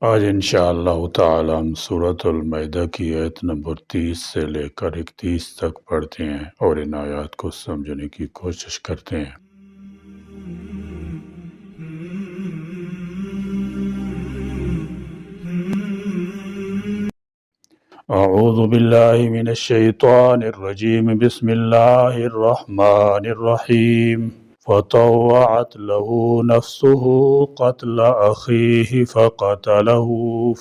آج انشاءاللہ تعالی ہم سورۃ المائدہ کی آیت نمبر 30 سے لے کر 31 تک پڑھتے ہیں اور ان آیات کو سمجھنے کی کوشش کرتے ہیں۔ اعوذ باللہ من الشیطان الرجیم، بسم اللہ الرحمن الرحیم۔ فطوعت له نفسه قتل أخيه فقتله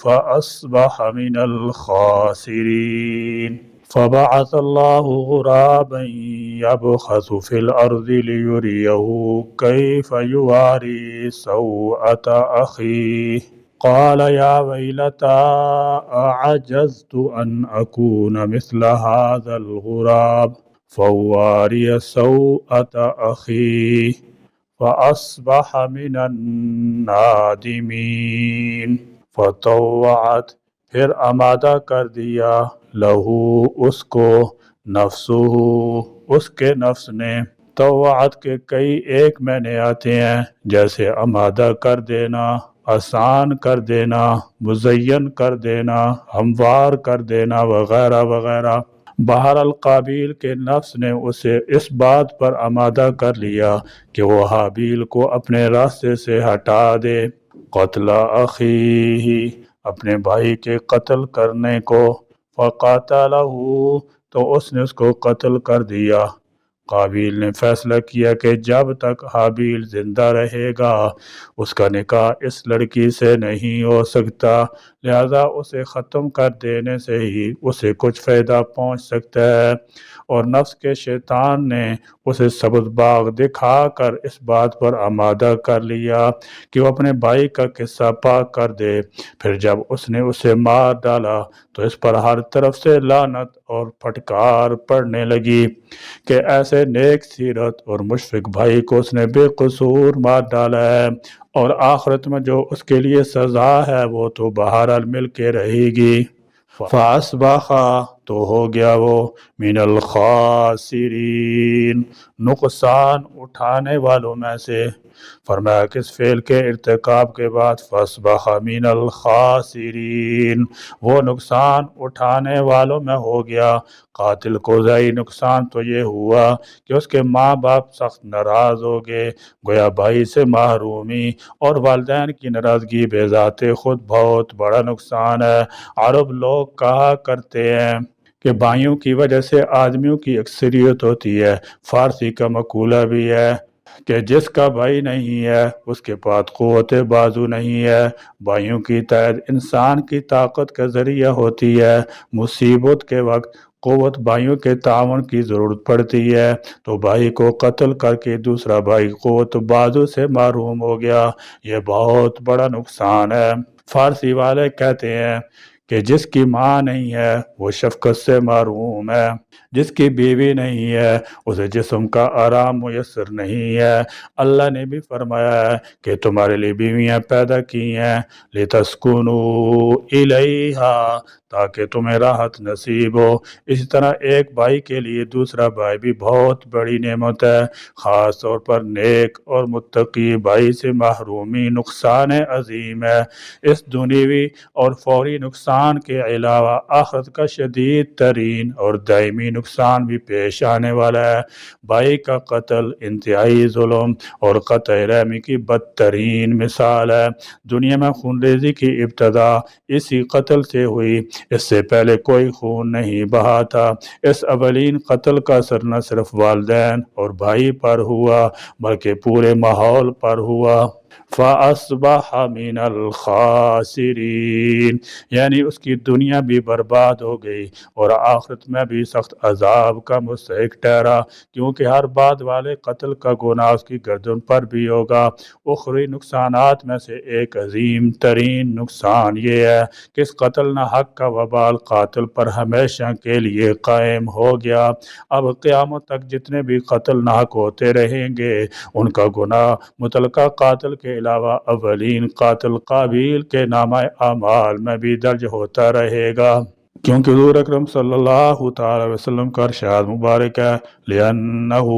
فأصبح من الخاسرين فبعث الله غرابا يبحث في الأرض ليريه كيف يواري سوءة أخيه قال يا ويلتى أعجزت أن أكون مثل هذا الغراب فواري سوءة أخيه فأصبح من النادمين فطوعت، پھر آمادہ کر دیا، لہو اس کو، نفسہ اس کے نفس نے۔ طوعت کے کئی ایک معنی آتے ہیں، جیسے آمادہ کر دینا، آسان کر دینا، مزین کر دینا، ہموار کر دینا وغیرہ وغیرہ۔ بہرحال قابیل کے نفس نے اسے اس بات پر آمادہ کر لیا کہ وہ حابیل کو اپنے راستے سے ہٹا دے۔ قتل اخیہ، اپنے بھائی کے قتل کرنے کو، فقاتلہ، تو اس نے اس کو قتل کر دیا۔ قابیل نے فیصلہ کیا کہ جب تک حابیل زندہ رہے گا اس کا نکاح اس لڑکی سے نہیں ہو سکتا، لہذا اسے ختم کر دینے سے ہی اسے کچھ فائدہ پہنچ سکتا ہے۔ اور نفس کے شیطان نے اسے سبز باغ دکھا کر اس بات پر آمادہ کر لیا کہ وہ اپنے بھائی کا قصہ پاک کر دے۔ پھر جب اس نے اسے مار ڈالا تو اس پر ہر طرف سے لعنت اور پھٹکار پڑنے لگی کہ ایسے نیک سیرت اور مشفق بھائی کو اس نے بے قصور مار ڈالا ہے، اور آخرت میں جو اس کے لیے سزا ہے وہ تو بہرحال مل کے رہے گی۔ فَأَصْبَحَ، تو ہو گیا وہ، من الخاسرین، نقصان اٹھانے والوں میں سے۔ فرمایا کہ اس فعل کے ارتکاب کے بعد فَأَصْبَحَ مِنَ الْخَاسِرِينَ، وہ نقصان اٹھانے والوں میں ہو گیا۔ قاتل کو ظاہری نقصان تو یہ ہوا کہ اس کے ماں باپ سخت ناراض ہو گئے، گویا بھائی سے محرومی، اور والدین کی ناراضگی بے ذات خود بہت بڑا نقصان ہے۔ عرب لوگ کہا کرتے ہیں کہ بھائیوں کی وجہ سے آدمیوں کی اکثریت ہوتی ہے۔ فارسی کا مقولہ بھی ہے کہ جس کا بھائی نہیں ہے اس کے پاس قوت بازو نہیں ہے۔ بھائیوں کی تائید انسان کی طاقت کا ذریعہ ہوتی ہے۔ مصیبت کے وقت قوت بھائیوں کے تعاون کی ضرورت پڑتی ہے، تو بھائی کو قتل کر کے دوسرا بھائی قوت بازو سے محروم ہو گیا، یہ بہت بڑا نقصان ہے۔ فارسی والے کہتے ہیں کہ جس کی ماں نہیں ہے وہ شفقت سے محروم ہے، جس کی بیوی نہیں ہے اسے جسم کا آرام میسر نہیں ہے۔ اللہ نے بھی فرمایا ہے کہ تمہارے لیے بیویاں پیدا کی ہیں لِتَسْكُنُوا إِلَيْهَا، تاکہ تمہیں راحت نصیب ہو۔ اسی طرح ایک بھائی کے لیے دوسرا بھائی بھی بہت بڑی نعمت ہے، خاص طور پر نیک اور متقی بھائی سے محرومی نقصان عظیم ہے۔ اس دنیوی اور فوری نقصان کے علاوہ آخرت کا شدید ترین اور دائمی نقصان بھی پیش آنے والا ہے۔ بھائی کا قتل انتہائی ظلم اور قطع رحمی کی بدترین مثال ہے۔ دنیا میں خون ریزی کی ابتدا اسی قتل سے ہوئی، اس سے پہلے کوئی خون نہیں بہا تھا۔ اس اولین قتل کا اثر نہ صرف والدین اور بھائی پر ہوا بلکہ پورے ماحول پر ہوا۔ فَأَصْبَحَ مِنَ الْخَاسِرِينَ، یعنی اس کی دنیا بھی برباد ہو گئی اور آخرت میں بھی سخت عذاب کا مستحق ٹھہرا، کیونکہ ہر بعد والے قتل کا گناہ اس کی گردن پر بھی ہوگا۔ اخروی نقصانات میں سے ایک عظیم ترین نقصان یہ ہے کہ اس قتل نہ حق کا وبال قاتل پر ہمیشہ کے لیے قائم ہو گیا۔ اب قیامت تک جتنے بھی قتل نہ حق ہوتے رہیں گے ان کا گناہ متعلقہ قاتل کے علاوہ اولین قاتل قابیل کے نامہ اعمال میں بھی درج ہوتا رہے گا، کیونکہ حضور اکرم صلی اللہ تعالی وسلم کا ارشاد مبارک ہے لِأَنَّهُ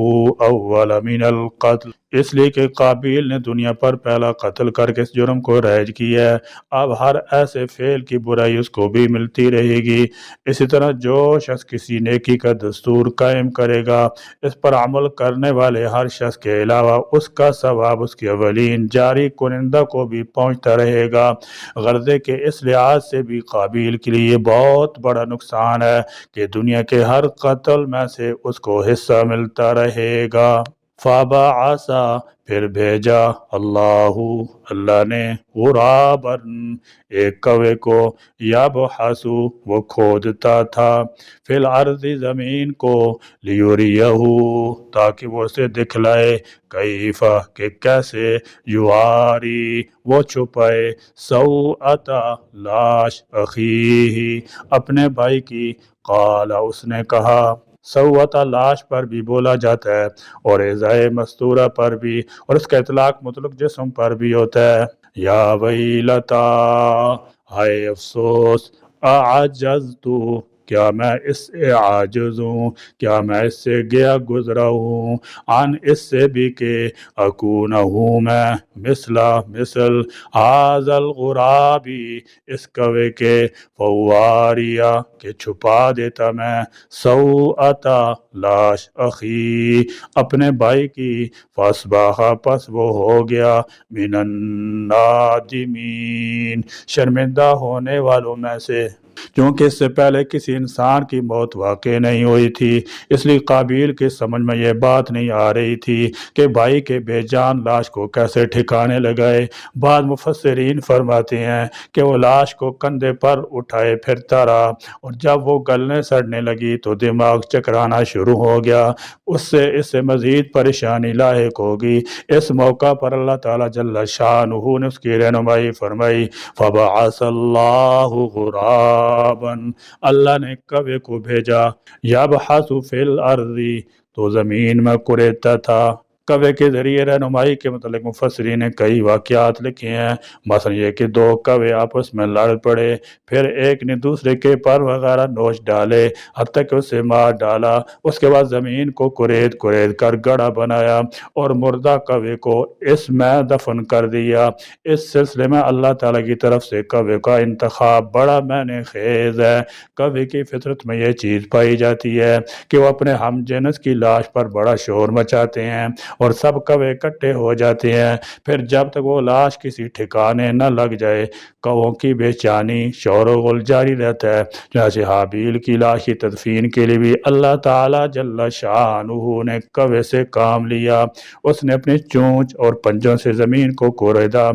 أَوَّلَ مِنَ الْقَتْلِ، اس لیے کہ قابیل نے دنیا پر پہلا قتل کر کے اس جرم کو رائج کیا ہے، اب ہر ایسے فعل کی برائی اس کو بھی ملتی رہے گی۔ اسی طرح جو شخص کسی نیکی کا دستور قائم کرے گا، اس پر عمل کرنے والے ہر شخص کے علاوہ اس کا ثواب اس کے اولین جاری کنندہ کو بھی پہنچتا رہے گا۔ غرضے کہ اس لحاظ سے بھی قابیل کے لیے بہت بڑا نقصان ہے کہ دنیا کے ہر قتل میں سے اس کو حصہ ملتا رہے گا۔ فَبَعَثَ پھر بھیجا اللہ نے غراباً ایک کوے کو، یبحث وہ کھودتا تھا، فی الارض زمین کو، لیوریہ تاکہ وہ اسے دکھلائے، کیف کہ کیسے، یواری وہ چھپائے، سوءۃ لاش اخیہ اپنے بھائی کی، قال اس نے کہا، سوءۃ لاش پر بھی بولا جاتا ہے اور اعضائے مستورہ پر بھی، اور اس کا اطلاق مطلق جسم پر بھی ہوتا ہے۔ یا ویلتا ہائے افسوس، اعجزت کیا میں اس سے عاجز ہوں، کیا میں اس سے گیا گزرا ہوں، عن اس سے بھی کہ اکون ہوں میں، مثل ھذا الغرابی اس کوے کے، فواریا کہ چھپا دیتا میں، سوءۃ لاش اخی اپنے بھائی کی، فاصبح پس وہ ہو گیا، من النادمین شرمندہ ہونے والوں میں سے۔ کیونکہ اس سے پہلے کسی انسان کی موت واقع نہیں ہوئی تھی، اس لیے قابیل کے سمجھ میں یہ بات نہیں آ رہی تھی کہ بھائی کے بے جان لاش کو کیسے ٹھکانے لگائے۔ بعض مفسرین فرماتے ہیں کہ وہ لاش کو کندھے پر اٹھائے پھرتا رہا، اور جب وہ گلنے سڑنے لگی تو دماغ چکرانا شروع ہو گیا، اس سے مزید پریشانی لاحق ہوگی۔ اس موقع پر اللہ تعالیٰ جل شانہ نے اس کی رہنمائی فرمائی، فبعث اللہ غرابا اللہ نے کوے کو بھیجا، یبحث فی الارض تو زمین میں کوریدتا تھا۔ کوے کے ذریعے رہنمائی کے متعلق مفسرین نے کئی واقعات لکھے ہیں، مثلا یہ کہ دو کوے آپس میں لڑ پڑے، پھر ایک نے دوسرے کے پر وغیرہ نوچ ڈالے حتیٰ کہ اسے مار ڈالا، اس کے بعد زمین کو کورید کر گڑھا بنایا اور مردہ کوے کو اس میں دفن کر دیا۔ اس سلسلے میں اللہ تعالیٰ کی طرف سے کوے کا انتخاب بڑا معنی خیز ہے۔ کوے کی فطرت میں یہ چیز پائی جاتی ہے کہ وہ اپنے ہم جنس کی لاش پر بڑا شور مچاتے ہیں اور سب کوے اکٹھے ہو جاتے ہیں، پھر جب تک وہ لاش کسی ٹھکانے نہ لگ جائے کووں کی بے چینی شور و غل جاری رہتا ہے۔ چنانچہ حابیل کی لاش کی تدفین کے لیے بھی اللہ تعالیٰ جل شانہ نے کوے سے کام لیا، اس نے اپنی چونچ اور پنجوں سے زمین کو کوریدا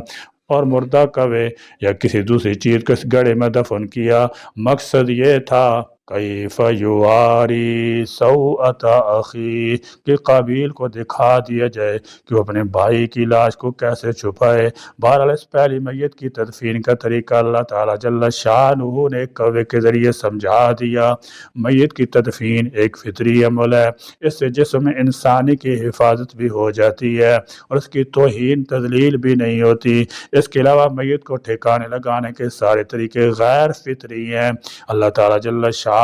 اور مردہ کوے یا کسی دوسری چیز کو اس گڑھے میں دفن کیا۔ مقصد یہ تھا کیف یواری سوءۃ اخی کہ قابیل کو دکھا دیا جائے کہ وہ اپنے بھائی کی لاش کو کیسے چھپائے۔ بہرحال اس پہلی میت کی تدفین کا طریقہ اللہ تعالیٰ جل شانہ نے کوے کے ذریعے سمجھا دیا۔ میت کی تدفین ایک فطری عمل ہے، اس سے جسم انسانی کی حفاظت بھی ہو جاتی ہے اور اس کی توہین تذلیل بھی نہیں ہوتی۔ اس کے علاوہ میت کو ٹھکانے لگانے کے سارے طریقے غیر فطری ہیں۔ اللہ تعالیٰ جل شانہ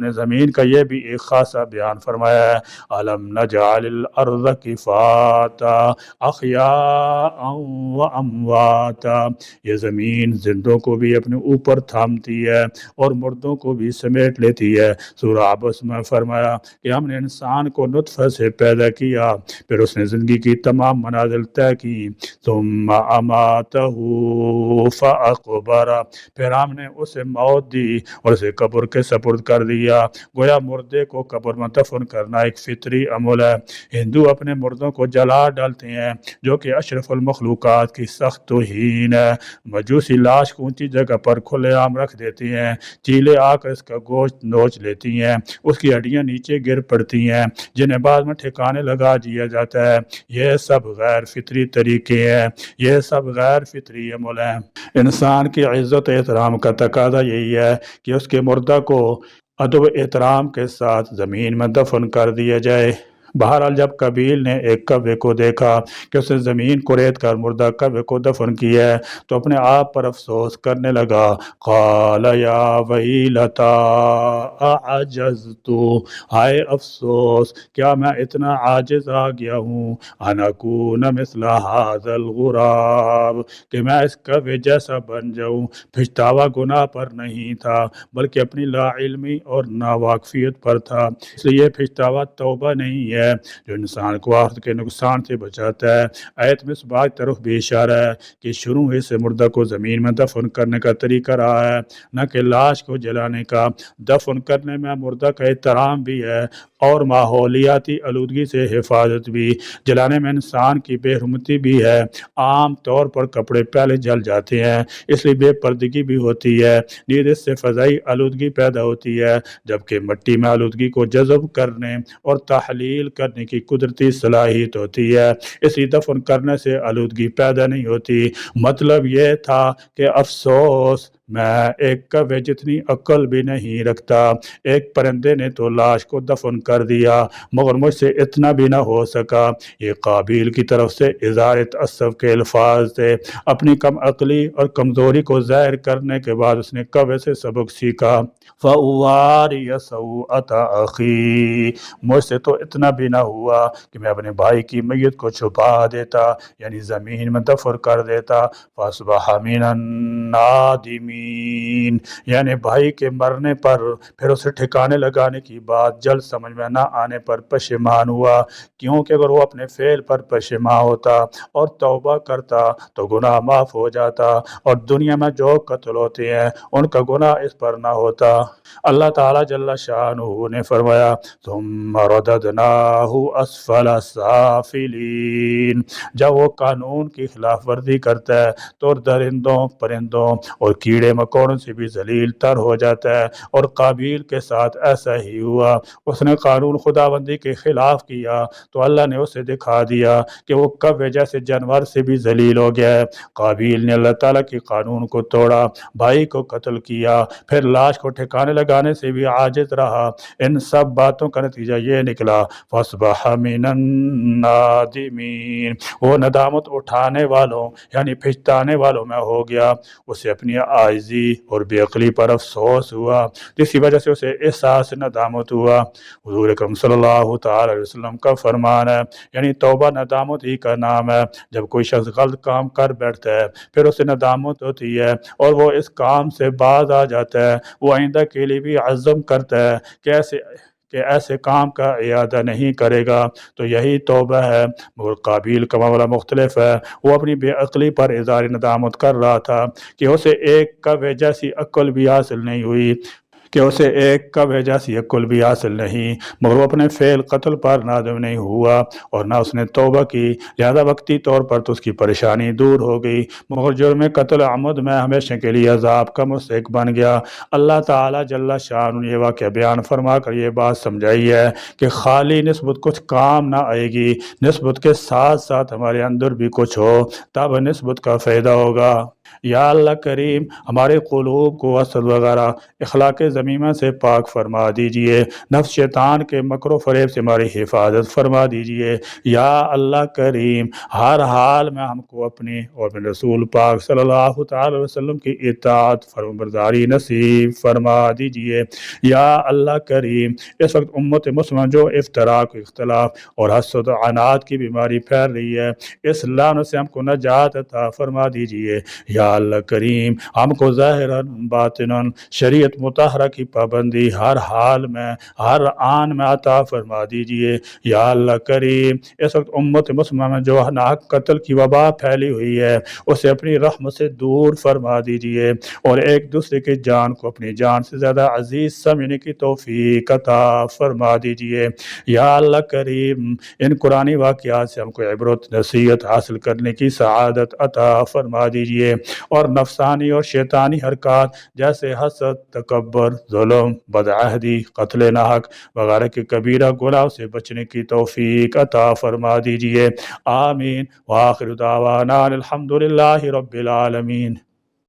نے زمین کا یہ بھی ایک خاصا بیان فرمایا ہے، أَلَمْ نَجْعَلِ الْأَرْضَ كِفَاتًا أَحْيَاءً وَأَمْوَاتًا یہ زمین زندوں کو بھی اپنے اوپر تھامتی ہے اور مردوں کو بھی سمیٹ لیتی ہے۔ سورہ عبس میں فرمایا کہ ہم نے انسان کو نطفہ سے پیدا کیا، پھر اس نے زندگی کی تمام منازل طے کی، ثم اماتہ فاقبرہ پھر ہم نے اسے موت دی اور اسے قبر کے سپرد کر دیا۔ گویا مردے کو قبر میں دفن کرنا ایک فطری عمل ہے۔ ہندو اپنے مردوں کو جلا ڈالتے ہیں جو کہ اشرف المخلوقات کی سخت توہین ہے۔ مجوسی لاش کو اونچی جگہ پر کھلے عام رکھ دیتے ہیں، چیلے آ کر اس کا گوشت نوچ لیتی ہیں، اس کی ہڈیاں نیچے گر پڑتی ہیں جنہیں بعد میں ٹھکانے لگا دیا جاتا ہے۔ یہ سب غیر فطری طریقے ہیں، یہ سب غیر فطری عمل ہیں۔ انسان کی عزت و احترام کا تقاضا یہی ہے کہ اس کے مردہ کو ادب و احترام کے ساتھ زمین میں دفن کر دیا جائے۔ بہرحال جب قابیل نے ایک کوے کو دیکھا کہ اس نے زمین کو ریت کر مردہ کوے کو دفن کیا ہے تو اپنے آپ پر افسوس کرنے لگا۔ قال یا ویلتا اعجزت، ہائے افسوس، کیا میں اتنا عاجز آ گیا ہوں، ان اکون مثل هذا الغراب، کہ میں اس کوے جیسا بن جاؤں۔ پچھتاوا گناہ پر نہیں تھا بلکہ اپنی لا علمی اور ناواقفیت پر تھا، اس لیے پچھتاوا توبہ نہیں ہے جو انسان کو آخرت کے نقصان سے بچاتا ہے۔ آیت میں اس بات طرف بھی اشارہ ہے کہ شروع ہی سے مردہ کو زمین میں دفن کرنے کا طریقہ رہا ہے، نہ کہ لاش کو جلانے کا۔ دفن کرنے میں مردہ کا احترام بھی ہے اور ماحولیاتی آلودگی سے حفاظت بھی۔ جلانے میں انسان کی بے حرمتی بھی ہے۔ عام طور پر کپڑے پہلے جل جاتے ہیں، اس لیے بے پردگی بھی ہوتی ہے، نیز اس سے فضائی آلودگی پیدا ہوتی ہے، جبکہ مٹی میں آلودگی کو جذب کرنے اور تحلیل کرنے کی قدرتی صلاحیت ہوتی ہے، اس لیے دفن کرنے سے آلودگی پیدا نہیں ہوتی۔ مطلب یہ تھا کہ افسوس، میں ایک کوے جتنی عقل بھی نہیں رکھتا، ایک پرندے نے تو لاش کو دفن کر دیا مگر مجھ سے اتنا بھی نہ ہو سکا۔ یہ قابیل کی طرف سے اظہار تأسف کے الفاظ تھے۔ اپنی کم عقلی اور کمزوری کو ظاہر کرنے کے بعد اس نے کوے سے سبق سیکھا۔ فَأُوَارِيَ سَوْءَةَ أَخِي، مجھ سے تو اتنا بھی نہ ہوا کہ میں اپنے بھائی کی میت کو چھپا دیتا، یعنی زمین میں دفن کر دیتا۔ فَأَصْبَحَ مِنَ النَّادِمِينَ، یعنی بھائی کے مرنے پر پھر اسے ٹھکانے لگانے کی بات جلد سمجھ میں نہ آنے پر پشیمان ہوا، کیونکہ اگر وہ اپنے فعل پر پشیمان ہوتا اور توبہ کرتا تو گناہ معاف ہو جاتا اور دنیا میں جو قتل ہوتے ہیں ان کا گناہ اس پر نہ ہوتا۔ اللہ تعالیٰ جل شانہ نے فرمایا ثم رددناہ اسفل سافلین، جب وہ قانون کی خلاف ورزی کرتا ہے تو درندوں، پرندوں اور کیڑے مکوڑوں سے بھی ذلیل تر ہو جاتا ہے، اور قابیل کے ساتھ ایسا ہی ہوا۔ اس نے قانون خداوندی کے خلاف کیا تو اللہ نے اسے دکھا دیا کہ وہ کوے جیسے جانور سے بھی ذلیل ہو گیا ہے۔ قابیل نے اللہ تعالیٰ کے قانون کو توڑا، بھائی کو قتل کیا، پھر لاش کو ٹھکانے لگانے سے بھی عاجز رہا۔ ان سب باتوں کا نتیجہ یہ نکلا فَأَصْبَحَ مِنَ النَّادِمِينَ، وہ ندامت اٹھانے والوں یعنی پچھتانے والوں میں ہو گیا۔ اسے اپنی عاجزی اور بے عقلی پر افسوس ہوا، جس کی وجہ سے اسے احساس ندامت ہوا۔ حضور اکرم صلی اللہ تعالی علیہ وسلم کا فرمان ہے، یعنی توبہ ندامت ہی کا نام ہے۔ جب کوئی شخص غلط کام کر بیٹھتا ہے پھر اسے ندامت ہوتی ہے اور وہ اس کام سے باز آ جاتا ہے، وہ آئندہ کے لیے بھی عزم کرتا ہے کہ ایسے کام کا اعادہ نہیں کرے گا، تو یہی توبہ ہے۔ مگر قابیل کا معاملہ مختلف ہے، وہ اپنی بے عقلی پر اظہار ندامت کر رہا تھا کہ اسے ایک کوے جیسی عقل بھی حاصل نہیں ہوئی، مگر وہ اپنے فعل قتل پر نادم نہیں ہوا اور نہ اس نے توبہ کی، لہذا وقتی طور پر تو اس کی پریشانی دور ہو گئی، مگر جرم قتل عمد میں ہمیشہ کے لیے عذاب کا مستحق بن گیا۔ اللہ تعالیٰ جل شانہ نے یہ واقعہ بیان فرما کر یہ بات سمجھائی ہے کہ خالی نسبت کچھ کام نہ آئے گی، نسبت کے ساتھ ساتھ ہمارے اندر بھی کچھ ہو، تب نسبت کا فائدہ ہوگا۔ یا اللہ کریم ہمارے قلوب کو حسد وغیرہ اخلاق ذمیمہ سے پاک فرما دیجئے، نفس شیطان کے مکر و فریب سے ہماری حفاظت فرما دیجئے۔ یا اللہ کریم ہر حال میں ہم کو اپنے اور اپنے رسول پاک صلی اللہ تعالی وسلم کی اطاعت فرمانبرداری نصیب فرما دیجئے۔ یا اللہ کریم اس وقت امت مسلمہ جو افتراق، اختلاف اور حسد و عناد کی بیماری پھیل رہی ہے، اس لعنت سے ہم کو نجات عطا فرما دیجئے۔ یا اللہ کریم ہم کو ظاہراً باطناً شریعت مطہرہ کی پابندی ہر حال میں، ہر آن میں عطا فرما دیجئے۔ یا اللہ کریم اس وقت امت مسلمہ میں جو ناحق قتل کی وبا پھیلی ہوئی ہے اسے اپنی رحمت سے دور فرما دیجئے اور ایک دوسرے کی جان کو اپنی جان سے زیادہ عزیز سمجھنے کی توفیق عطا فرما دیجئے۔ یا اللہ کریم ان قرآنی واقعات سے ہم کو عبرت نصیحت حاصل کرنے کی سعادت عطا فرما دیجئے اور نفسانی اور شیطانی حرکات جیسے حسد، تکبر، ظلم، بدعہدی، قتل ناحق وغیرہ کے کبیرہ گناہ سے بچنے کی توفیق عطا فرما دیجئے۔ آمین۔ وآخر دعوانا الحمدللہ رب العالمین۔